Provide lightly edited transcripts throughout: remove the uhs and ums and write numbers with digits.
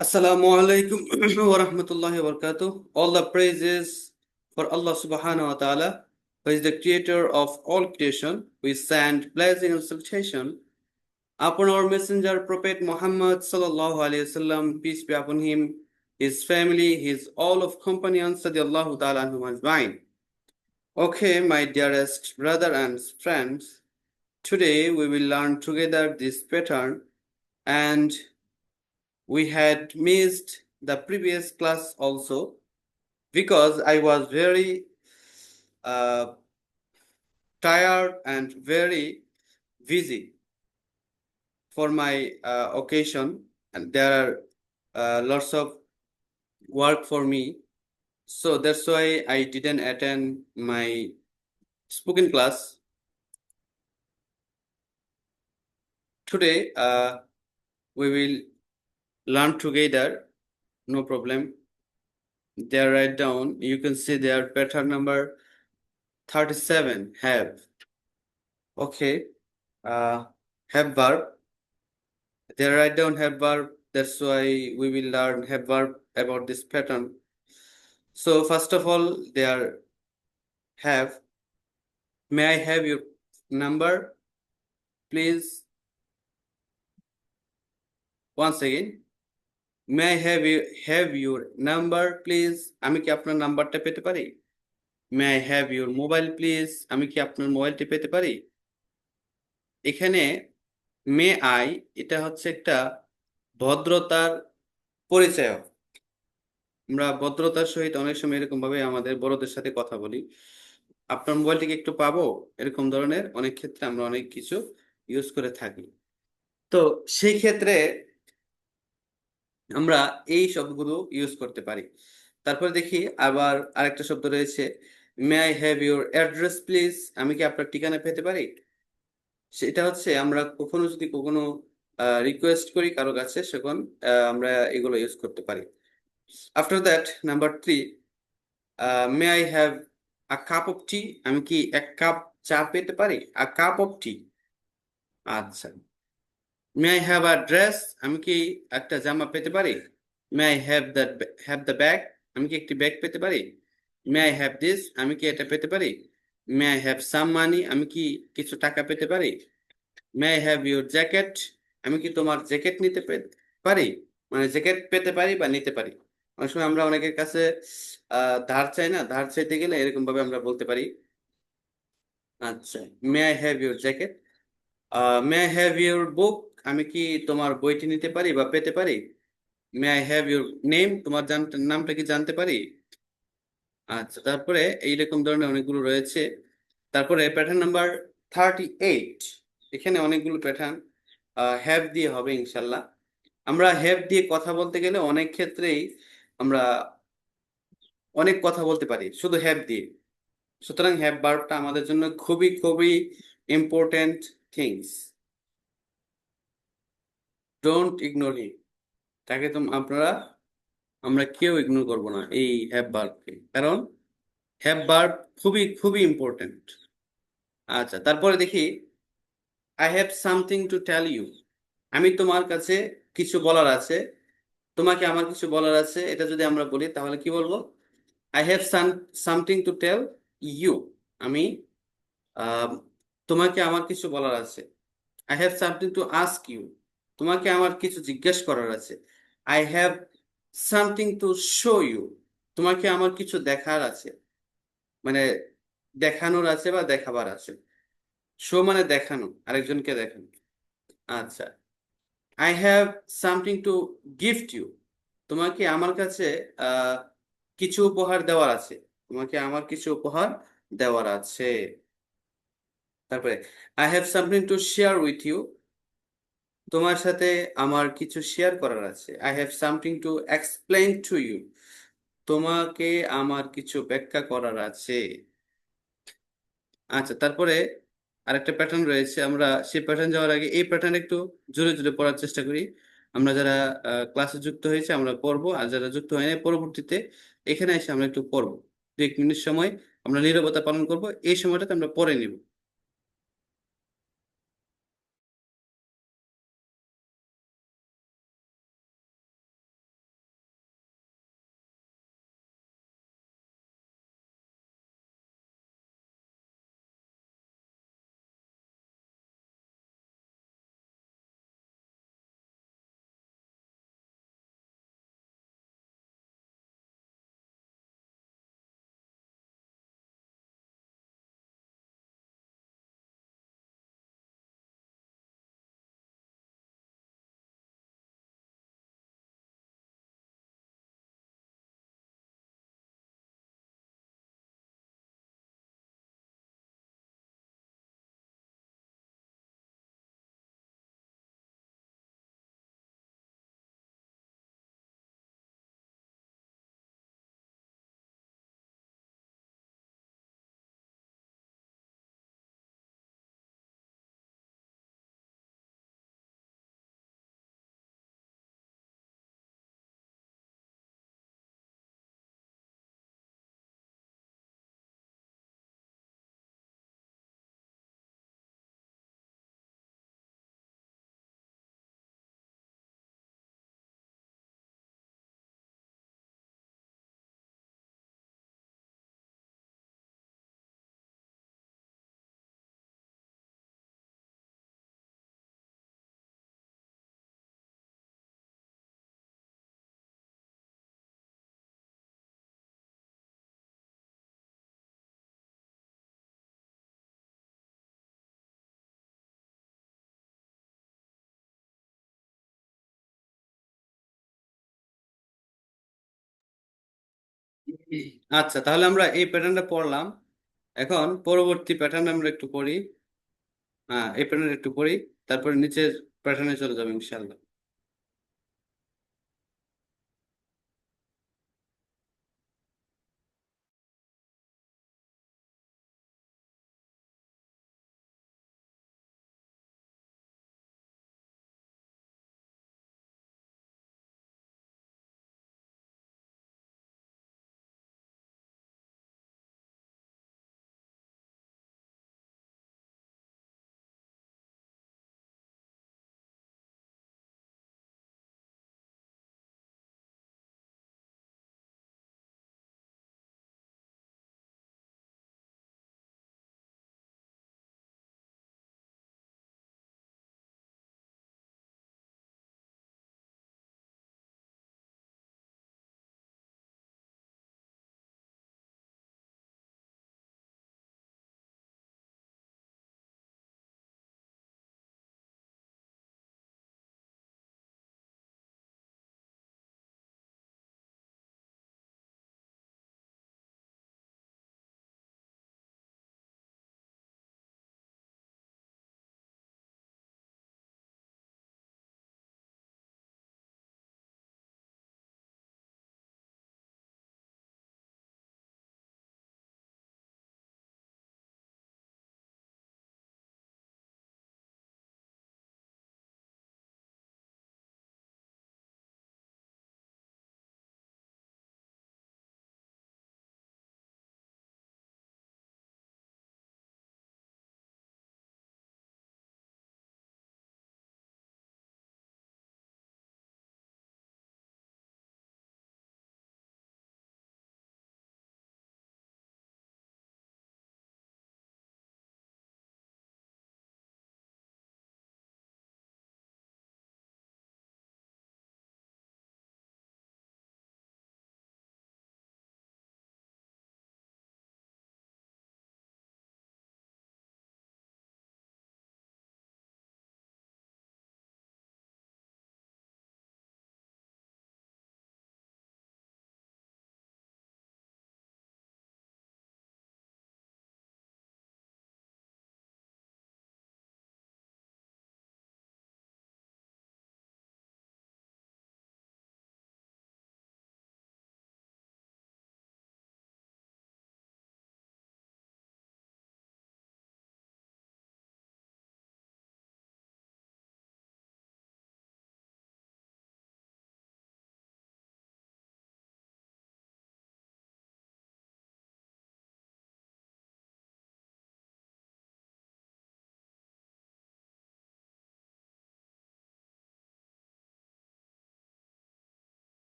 Assalamu alaikum wa rahmatullahi wa barakatuh. All the praises for Allah subhanahu wa ta'ala, who is the creator of all creation. We send blessing and salutation upon our messenger, Prophet Muhammad sallallahu alayhi wasallam, peace be upon him, his family, his all of companions, radiallahu ta'ala anhum ajma'in. Okay, my dearest brother and friends, today we will learn together this pattern, and we had missed the previous class also because I was very uh, tired and very busy for my occasion, and there are lots of work for me. So that's why I didn't attend my spoken class. Today, we will learn together, no problem. They are write down. You can see their pattern number 37, have. Okay. Uh, have verb. They write down have verb. That's why we will learn have verb about this pattern. So first of all, they are have. May I have your number, please? Once again, may I have your number, please? আমি কি আপনার নাম্বারটা পেতে পারি? May I have your mobile, please? আমি কি আপনার মোবাইলটি পেতে পারি? এখানে মে আই, এটা হচ্ছে একটা ভদ্রতার পরিচয়। আমরা ভদ্রতার সহিত অনেক সময় এরকম ভাবে আমাদের বড়দের সাথে কথা বলি। আপনার মোবাইলটিকে একটু পাবো, এরকম ধরনের অনেক ক্ষেত্রে আমরা অনেক কিছু ইউজ করে থাকি। তো সেই ক্ষেত্রে আমরা এই শব্দগুলো ইউজ করতে পারি। তারপরে দেখি আবার আরেকটা শব্দ রয়েছে, মে I have your address please? আমি কি আপনার ঠিকানা পেতে পারি? সেটা হচ্ছে আমরা কখনো রিকোয়েস্ট করি কারো কাছে, সেখন আমরা এগুলো ইউজ করতে পারি। After that, number 3, may I have a cup of tea? আমি কি এক কাপ চা পেতে পারি? A cup of tea. আচ্ছা। May I have a dress? আমি কি একটা জামা পেতে পারি? May I have the bag? আমি কি একটি ব্যাগ পেতে পারি? May I have this? আমি কি এটা পেতে পারি? May I have some money? আমি কি কিছু টাকা পেতে পারি? May I have your jacket? আমি কি তোমার জ্যাকেট নিতে পারি? মানে জ্যাকেট পেতে পারি বা নিতে পারি। অনেক সময় আমরা অনেকের কাছে ধার চাই না, ধার চাইতে গেলে এরকম ভাবে আমরা বলতে পারি। আচ্ছা, may I have your jacket? May I have your book? আমি কি তোমার বইটি নিতে পারি বা পেতে পারি? May I have your name? তোমার নামটা কি জানতে পারি? আচ্ছা, তারপরে এইরকম ধরনের অনেকগুলো রয়েছে। তারপরে প্যাটার্ন নাম্বার 38, এখানে অনেকগুলো প্যাটার্ন হ্যাভ দিয়ে হবে ইনশাল্লাহ। আমরা হ্যাভ দিয়ে কথা বলতে গেলে অনেক ক্ষেত্রেই আমরা অনেক কথা বলতে পারি শুধু হ্যাভ দিয়ে। সুতরাং হ্যাভ ভার্বটা আমাদের জন্য খুবই খুবই ইম্পর্টেন্ট থিংস। ডোন্ট ইগনোর হিম। তাকে তো আমরা কেউ ইগনোর করব না এই হ্যাভ ভার্বকে, কারণ হ্যাভ ভার্ব খুবই খুবই ইম্পর্টেন্ট। আচ্ছা, তারপরে দেখি, I have something to tell you? আমি তোমার কাছে কিছু বলার আছে, তোমাকে আমার কিছু বলার আছে। এটা যদি আমরা বলি তাহলে কি বলবো? I have something to tell you. আমি আহ, তোমাকে আমার কিছু বলার আছে। I have something to ask you. তোমাকে আমার কিছু জিজ্ঞেস করার আছে। I have something to show you. তোমাকে আমার কিছু দেখার আছে, মানে দেখানোর আছে বা দেখাবার আছে। শো মানে দেখানো, আরেকজনকে দেখানো। আচ্ছা, I have something to gift you. তোমাকে আমার কাছে আহ, কিছু উপহার দেওয়ার আছে। তোমাকে আমার কিছু উপহার দেওয়ার আছে। তারপরে I have something to share with you. তোমার সাথে আমার কিছু শেয়ার করার আছে। I have something to explain to you. তোমাকে আমার কিছু ব্যাখ্যা করার আছে। আচ্ছা, তারপরে আরেকটা প্যাটার্ন রয়েছে, আমরা সেই প্যাটার্ন যাওয়ার আগে এই প্যাটার্ন একটু জোরে জোরে পড়ার চেষ্টা করি। আমরা যারা ক্লাসে যুক্ত হয়েছে আমরা পড়বো, আর যারা যুক্ত হয়নি পরবর্তীতে এখানে এসে আমরা একটু পড়বো। 1 মিনিট সময় আমরা নীরবতা পালন করব, এই সময়টাতে আমরা পড়ে নিব। আচ্ছা, তাহলে আমরা এই প্যাটার্নটা পড়লাম। এখন পরবর্তী প্যাটার্ন আমরা একটু পড়ি। হ্যাঁ, এই প্যাটার্ন একটু পড়ি, তারপরে নিচের প্যাটার্নে চলে যাবো ইনশাল্লাহ।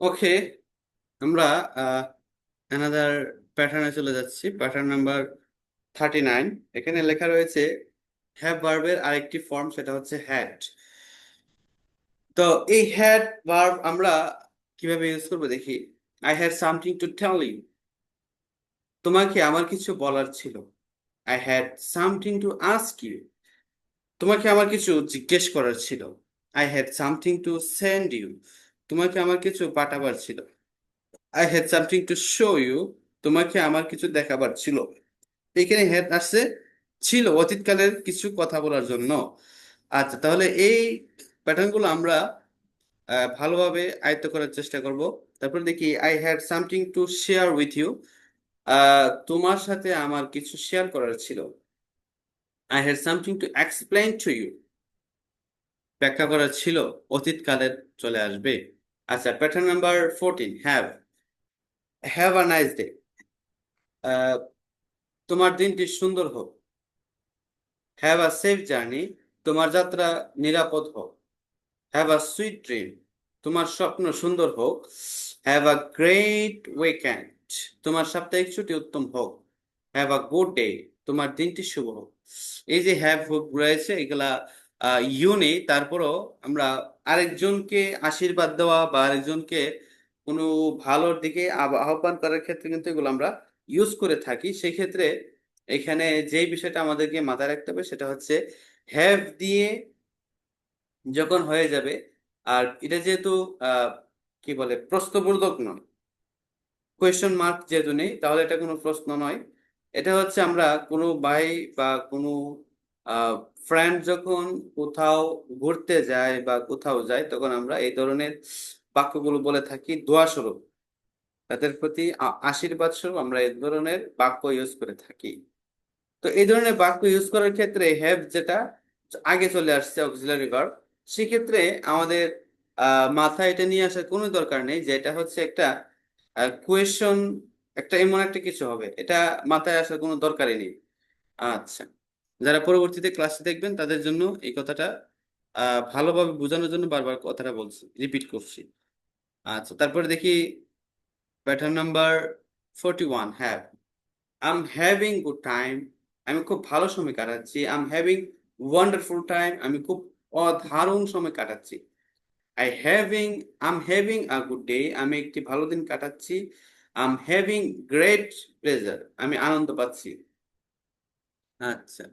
ওকে, আমরা অ্যানাদার প্যাটার্নে চলে যাচ্ছি, প্যাটার্ন নাম্বার 39। এখানে লেখা রয়েছে হ্যাভ ভার্বের আরেকটি ফর্ম, সেটা হচ্ছে হ্যাড। তো এই হ্যাড ভার্ব আমরা কিভাবে ইউজ করবো দেখি। I had something to tell you, তোমাকে আমার কিছু বলার ছিল। I had something to ask you, তোমাকে আমার কিছু জিজ্ঞেস করার ছিল। I had something to send you, তোমাকে আমার কিছু পাঠাবার ছিল। I had something to show you, তোমাকে আমার কিছু দেখাবার ছিল। এখানে হ্যাড আসছে ছিল অতীতকালের কিছু কথা বলার জন্য। আচ্ছা, তাহলে এই প্যাটার্নগুলো আমরা ভালোভাবে আয়ত্ত করার চেষ্টা করব। তারপর দেখি I had something to share with you. তোমার সাথে আমার কিছু শেয়ার করার ছিল। I had something to explain to you, ব্যাখ্যা করার ছিল, অতীতকালের চলে আসবে। আচ্ছা, pattern number 14, have. Have a nice day, তোমার দিনটি সুন্দর হোক। হ্যাভ আ সেফ জার্নি, তোমার যাত্রা নিরাপদ হোক। হ্যাভ আ সুইট ড্রিম, তোমার স্বপ্ন সুন্দর হোক। হ্যাভ আ গ্রেট উইকেন্ড, তোমার সাপ্তাহিক ছুটি উত্তম হোক। হ্যাভ আ গুড ডে, তোমার দিনটি শুভ হোক। এই যে হ্যাভ হোক রয়েছে, এগুলা নেই, তারপরও আমরা আরেকজনকে আশীর্বাদ দেওয়া বা আরেকজনকে কোনো ভালোর দিকে আহ্বান করার ক্ষেত্রে কিন্তু এগুলো আমরা ইউজ করে থাকি। সেই ক্ষেত্রে এখানে যেই বিষয়টা আমাদেরকে মাথায় রাখতে হবে সেটা হচ্ছে হ্যাভ দিয়ে যখন হয়ে যাবে, আর এটা যেহেতু আহ কি বলে প্রশ্নবোধক নয়, কোয়েশ্চন মার্ক যেহেতু নেই, তাহলে এটা কোনো প্রশ্ন নয়। এটা হচ্ছে আমরা কোনো ভাই বা কোনো ফ্রেন্ড যখন কোথাও ঘুরতে যায় বা কোথাও যায়, তখন আমরা এই ধরনের বাক্যগুলো বলে থাকি দোয়া স্বরূপ। তাদের প্রতি আশীর্বাদ স্বরূপ আমরা এই ধরনের বাক্য ইউজ করে থাকি। তো এই ধরনের বাক্য ইউজ করার ক্ষেত্রে হ্যাভ যেটা আগে চলে আসছে অক্সিলারি ভার্ব, সেক্ষেত্রে আমাদের মাথায় এটা নিয়ে আসার কোনো দরকার নেই যে এটা হচ্ছে একটা কোয়েশন, একটা এমন একটা কিছু হবে, এটা মাথায় আসার কোনো দরকারই নেই। আচ্ছা, যারা পরবর্তীতে ক্লাসে দেখবেন তাদের জন্য এই কথাটা ভালোভাবে বোঝানোর জন্য বারবার কথাটা বলছি, রিপিট করছি। আচ্ছা, তারপরে দেখি pattern number 41, have. Am having good time, আমি খুব ভালো সময় কাটাচ্ছি। আম হ্যাভিং ওয়ান্ডারফুল টাইম, আমি খুব অসাধারণ সময় কাটাচ্ছি। I having am having a good day, আমি একটি ভালো দিন কাটাচ্ছি। আম হ্যাভিং গ্রেট প্লেজার, আমি আনন্দ পাচ্ছি। আচ্ছা,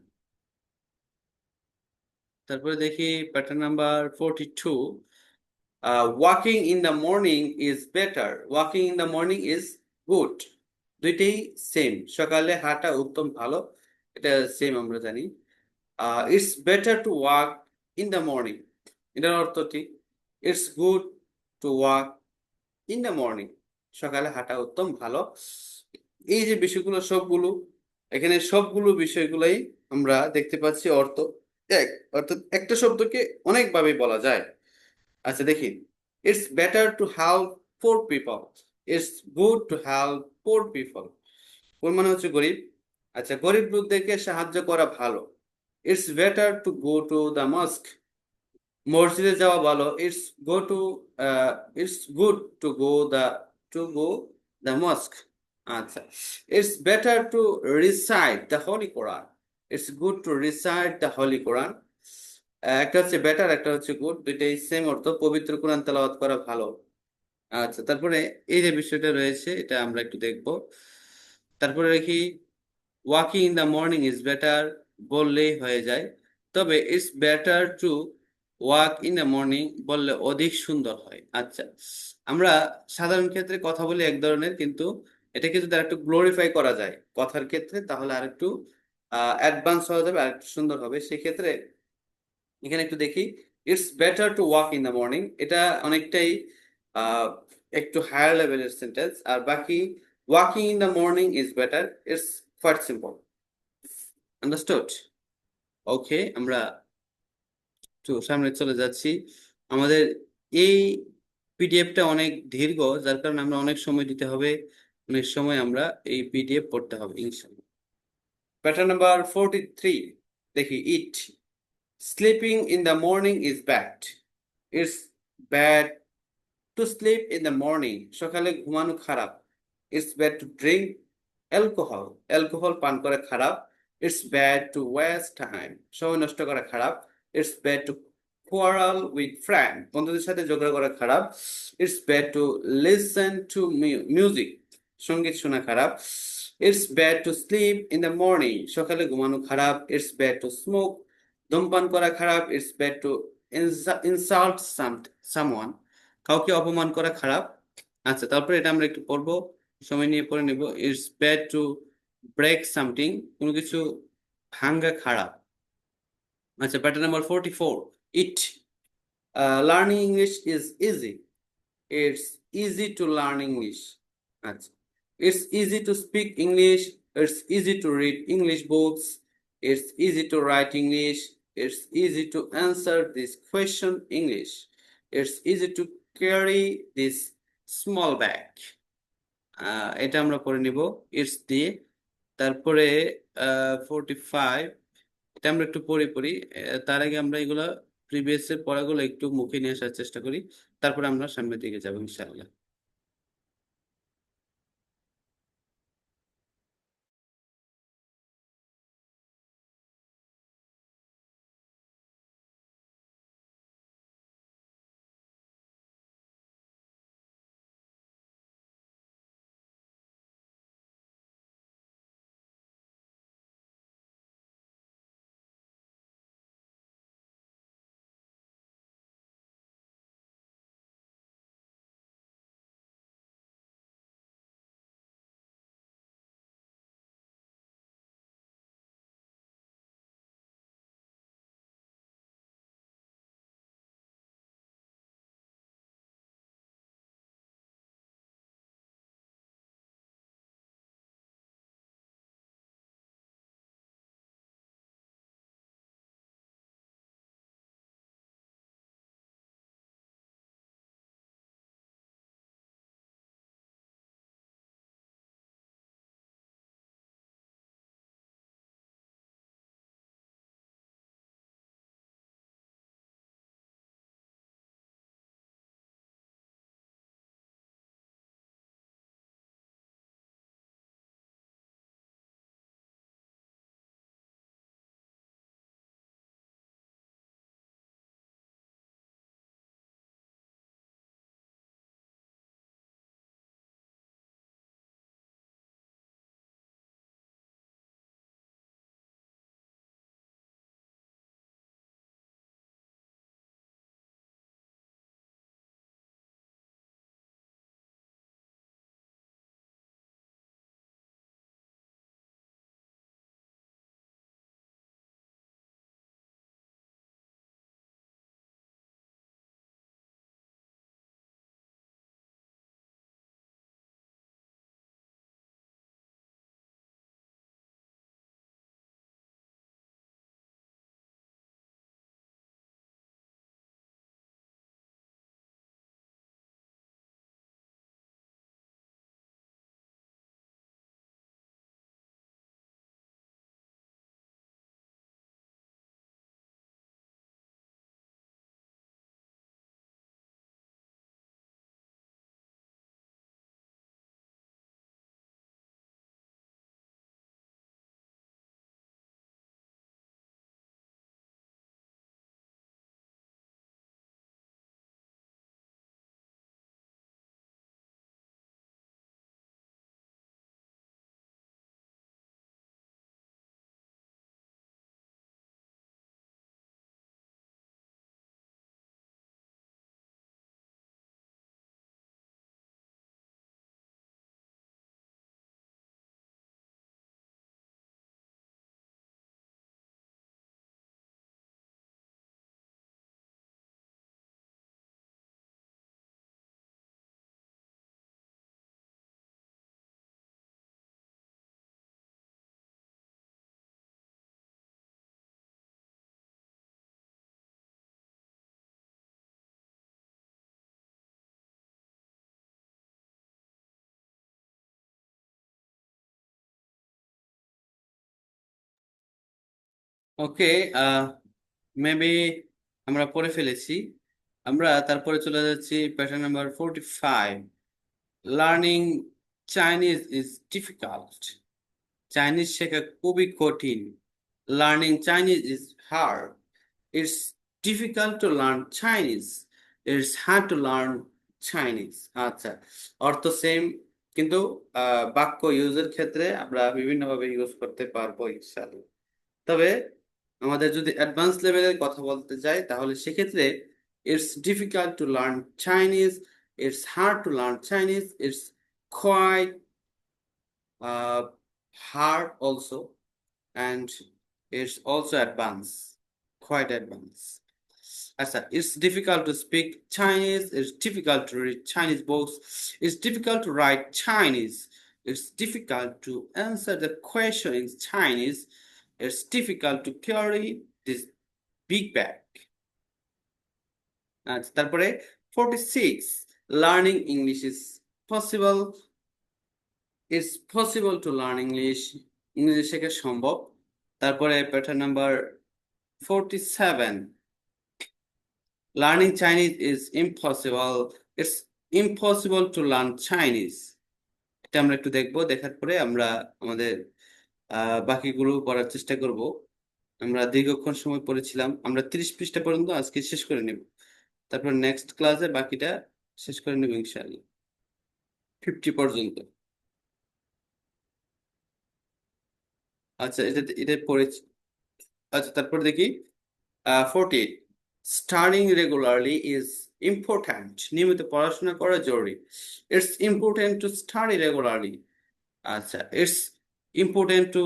তারপরে দেখি pattern number 42, walking in the morning is better, walking in the morning is good. দুইটাই সেম, সকালে হাঁটা উত্তম ভালো, এটা সেম আমরা জানি। It's better to walk in the morning, এটার অর্থ কি? It's good two walk in the morning, সকালে হাঁটা উত্তম ভালো। এই যে বিষয়গুলো সবগুলো, এখানে সবগুলো বিষয়গুলোই আমরা দেখতে পাচ্ছি অর্থ এক, অর্থাৎ একটা শব্দকে অনেকভাবে বলা যায়। আচ্ছা দেখি, it's better to help poor people, it's good to help poor people, poor মানে হচ্ছে গরিব। আচ্ছা, গরিব লোকদেরকে সাহায্য করা ভালো। It's better to go to the mosque, মসজিদে যাওয়া ভালো। It's good to go the mosque. আচ্ছা, it's better to recite the holy Quran, it's good to recite the holy Quran. একটা হচ্ছে বেটার, একটা হচ্ছে গুড, দুইটাই সেম অর্থ, পবিত্র কোরআন তেলাওয়াত করা ভালো। আচ্ছা, তারপরে এই যে বিষয়টা রয়েছে এটা আমরা একটু দেখব। তারপরে দেখি walking in the morning is better বললেই হয়ে যায়, তবে it's better to walk in the morning বললে অধিক সুন্দর হয়। আচ্ছা, আমরা সাধারণ ক্ষেত্রে কথা বলি এক ধরনের, কিন্তু এটাকে যদি আরেকটু গ্লোরিফাই করা যায় কথার ক্ষেত্রে, তাহলে আরেকটু অ্যাডভান্স হওয়া যাবে, আরেকটু সুন্দর হবে। সেক্ষেত্রে এখানে একটু দেখি, it's better to walk in the morning, এটা অনেকটাই আহ, একটু হায়ার লেভেলের সেন্টেন্স। আর বাকি walking in the morning is better, it's quite simple. Understood? Okay, আমরা একটু সামনে চলে যাচ্ছি। আমাদের এই পিডিএফটা অনেক দীর্ঘ, যার কারণে আমরা অনেক সময় দিতে হবে, অনেক সময় আমরা এই পিডিএফ পড়তে হবে ইনশাআল্লাহ। প্যাটার্ন নাম্বার 43, দেখি it. Sleeping in the morning is bad, it's bad to sleep in the morning, সকালে ঘুমানো খারাপ। It's bad to drink alcohol, alcohol পান করা খারাপ। It's bad to waste time, সময় নষ্ট করা খারাপ। It's bad to quarrel with friend, বন্ধুদের সাথে ঝগড়া করা খারাপ। It's bad to listen to music, সঙ্গীত শোনা খারাপ। It's bad to sleep in the morning, সকালে ঘুমানো খারাপ। ইটস ব্যাড টু স্মোক, ধূমপান করা খারাপ। It's bad to insult someone, কাউকে অপমান করা খারাপ। আচ্ছা, তারপরে এটা আমরা একটু পড়বো। সময় নিয়ে পড়ে নিব। It's bad to break something, কোনো কিছু ভাঙ্গা খারাপ। আচ্ছা, pattern number 44, it learning English is easy. It's easy to learn English. আচ্ছা, it's easy to speak English, it's easy to read English books, it's easy to write English, it's easy to answer this question English, it's easy to carry this small bag. এটা আমরা পড়ে নিব it's দিয়ে। তারপরে 45, এটা আমরা একটু পড়ি। তার আগে আমরা এগুলা প্রিভিয়াস এর পড়াগুলো একটু মুখে নিয়ে আসার চেষ্টা করি, তারপরে আমরা সামনের দিকে যাবো ইনশাআল্লাহ। ওকে, মেবি আমরা পড়ে ফেলেছি। আমরা তারপরে চলে যাচ্ছি pattern number 45, learning Chinese is difficult. Chinese শেখা খুবই কঠিন। Learning Chinese is hard. It's difficult to learn Chinese, it's hard to learn Chinese. আচ্ছা, অর্থ সেম, কিন্তু বাক্য ইউজের ক্ষেত্রে আমরা বিভিন্নভাবে ইউজ করতে পারবো ইনশাআল্লাহ। তবে আমাদের যদি অ্যাডভান্স লেভেলের কথা বলতে যাই, তাহলে সেক্ষেত্রে it's difficult to learn Chinese, it's hard to learn Chinese, it's quite uh, hard also, and it's also advanced, quite advanced. It's difficult to speak Chinese, it's difficult to read Chinese books, it's difficult to write Chinese, it's difficult to answer the question in Chinese, it's difficult to carry this big bag. আচ্ছা, তারপরে 46, learning English is possible, it's possible to learn English, ইংরেজি শেখা সম্ভব। তারপরে pattern number 47, learning Chinese is impossible, it's impossible to learn Chinese. এটা আমরা একটু দেখবো, দেখার পরে আমরা আমাদের বাকিগুলো করার চেষ্টা করব। আমরা দীর্ঘক্ষণ সময় পড়েছিলাম, আমরা 30 পৃষ্ঠা পর্যন্ত আজকে শেষ করে নেব, তারপর নেক্সট ক্লাসে বাকিটা শেষ করে নেব ইনশাআল্লাহ, 50 পর্যন্ত। আচ্ছা, এটা পড়েছি। আচ্ছা, তারপর দেখি 48, স্টাডিং রেগুলারলি ইজ ইম্পর্ট্যান্ট, নিয়মিত পড়াশোনা করা জরুরি। It's important to study regularly. আচ্ছা, it's important to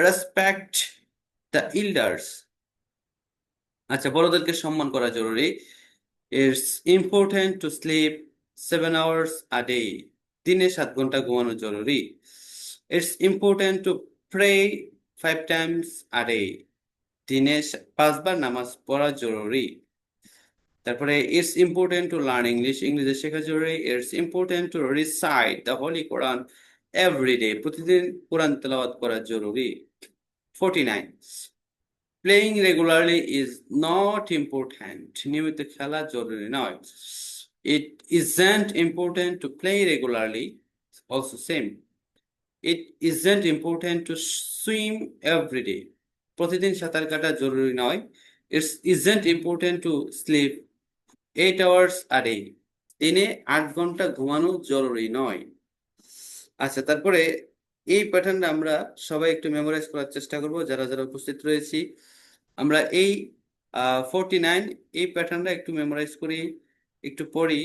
respect the elders. আচ্ছা, বড়দেরকে সম্মান করা জরুরি। It's important to sleep 7 hours a day, দিনে 7 ঘন্টা ঘুমানো জরুরি। It's important to pray 5 times a day, দিনে 5 বার নামাজ পড়া জরুরি। তারপরে it's important to learn English, ইংরেজি শেখা জরুরি। It's important to recite the holy Quran every day, প্রতিদিন কোরআন তেলাওয়াত করা জরুরি। 49, playing regularly is not important, নিয়মিত খেলা জরুরি নয়। It isn't important to play regularly, also same. It isn't important to swim every day, প্রতিদিন সাঁতার কাটা জরুরি নয়। It's isn't important to sleep 8 hours a day, দিনে 8 ঘন্টা ঘুমানো জরুরি নয়। আচ্ছা, তারপরে এই প্যাটার্নটা আমরা সবাই একটু মেমোরাইজ করার চেষ্টা করব, যারা যারা উপস্থিত রয়েছি। আমরা এই 49 এই প্যাটার্নটা একটু মেমোরাইজ করি, একটু পড়ি।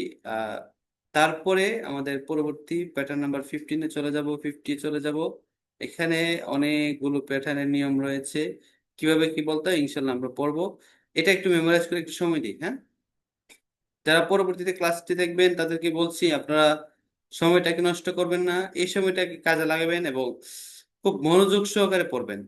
তারপরে আমাদের পরবর্তী প্যাটার্ন নাম্বার 15-এ চলে যাব, 50 চলে যাব। এখানে অনেকগুলো প্যাটার্নের নিয়ম রয়েছে, কিভাবে কি বলতে হয় ইনশাল্লাহ আমরা পড়বো। এটা একটু মেমোরাইজ করে একটু সময় দিই, হ্যাঁ। যারা পরবর্তীতে ক্লাসটি দেখবেন তাদেরকে বলছি, আপনারা সময়টাকে নষ্ট করবেন না, এই সময়টাকে কাজে লাগাবেন এবং খুব মনোযোগ সহকারে পড়বেন।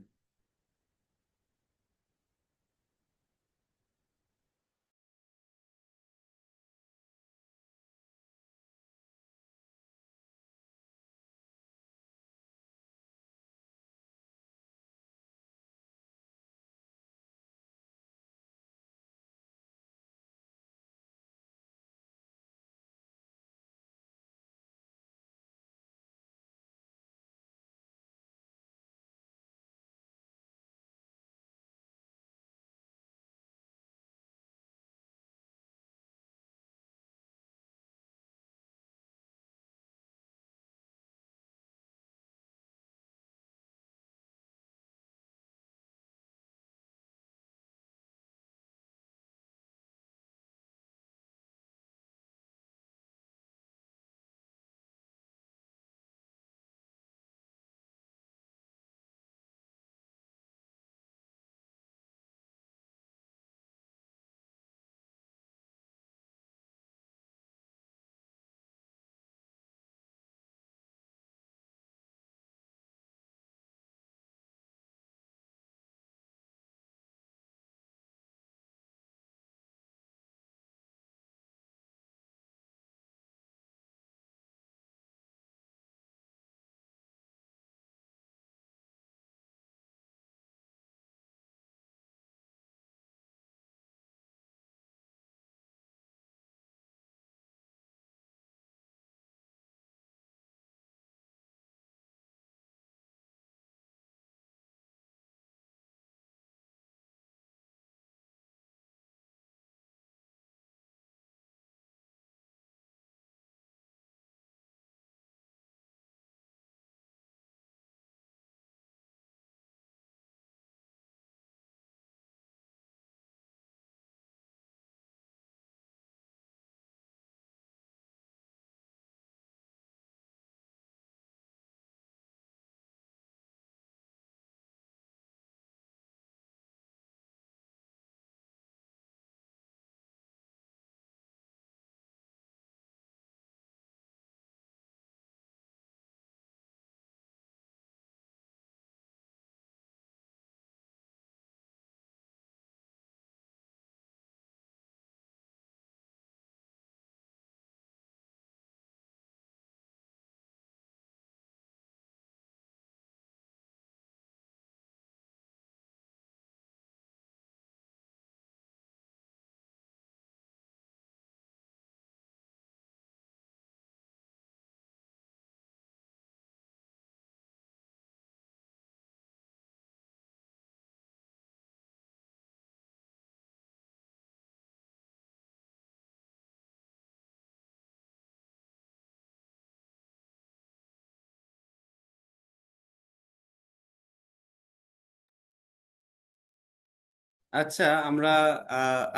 আচ্ছা, আমরা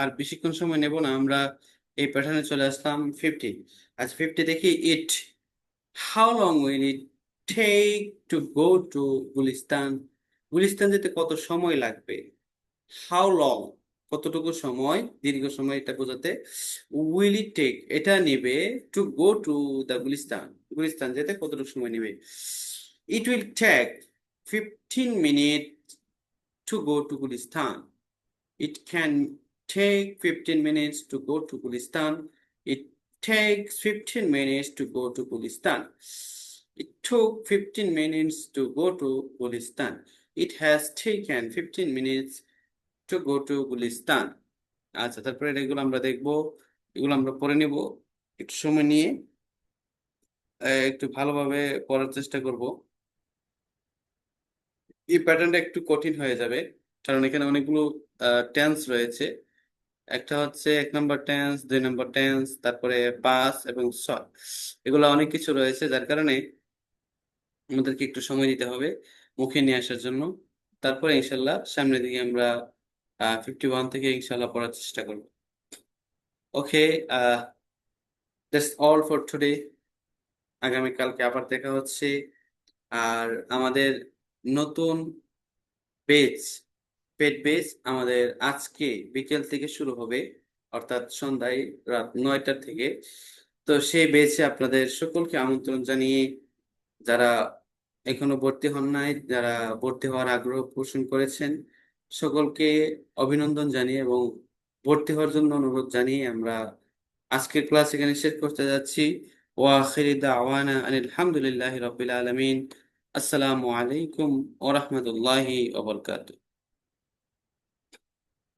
আর বেশিক্ষণ সময় নেব না, আমরা এই প্যাটার্নে চলে আসলাম 50। আচ্ছা, 50 দেখি। It how long will it take to go to Gulistan? Gulistan যেতে কত সময় লাগবে? হাউ লং, কতটুকু সময়, দীর্ঘ সময় এটা বোঝাতে। উইল ইট টেক, এটা নেবে, to go to the Gulistan, Gulistan যেতে কতটুকু সময় নেবে? It will take 15 minute to go to Gulistan. It can take 15 minutes to go to Gulistan. It takes 15 minutes to go to Gulistan. It took 15 minutes to go to Gulistan. It has taken 15 minutes to go to Gulistan. আচ্ছা, তারপরে এগুলো আমরা দেখবো, এগুলো আমরা পড়ে নিব একটু সময় নিয়ে, একটু ভালোভাবে পড়ার চেষ্টা করব। এই প্যাটার্নটা একটু কঠিন হয়ে যাবে, কারণ এখানে অনেকগুলো টেন্স রয়েছে। একটা হচ্ছে 1 নম্বর টেন্স, 2 নম্বর টেন্স, তারপরে পাস এবং সয়, এগুলো অনেক কিছু রয়েছে, যার কারণে আমাদেরকে একটু সময় দিতে হবে মুখে নিয়ে আসার জন্য। তারপরে ইনশাল্লাহ সামনের দিকে আমরা 51 থেকে ইনশাল্লাহ পড়ার চেষ্টা করব। ওকে, দ্যাটস অল ফর টুডে। আগামীকালকে আবার দেখা হচ্ছে। আর আমাদের নতুন পেজ, পেড বেস আমাদের আজকে বিকেল থেকে শুরু হবে, অর্থাৎ সন্ধ্যায়, রাত 9টা থেকে। তো সেই বেচে আপনাদের সকলকে আমন্ত্রণ জানিয়ে, যারা এখনো ভর্তি হন নাই, যারা ভর্তি হওয়ার আগ্রহ পোষণ করেছেন, সকলকে অভিনন্দন জানিয়ে এবং ভর্তি হওয়ার জন্য অনুরোধ জানিয়ে আমরা আজকের ক্লাস এখানে শেষ করতে যাচ্ছি। ওয়া আখিরি দাওয়ানা আনিল হামদুলিল্লাহি রাব্বিল আলামিন। আসসালামু আলাইকুম ওয়া রাহমাতুল্লাহি ওয়া বারাকাতুহু।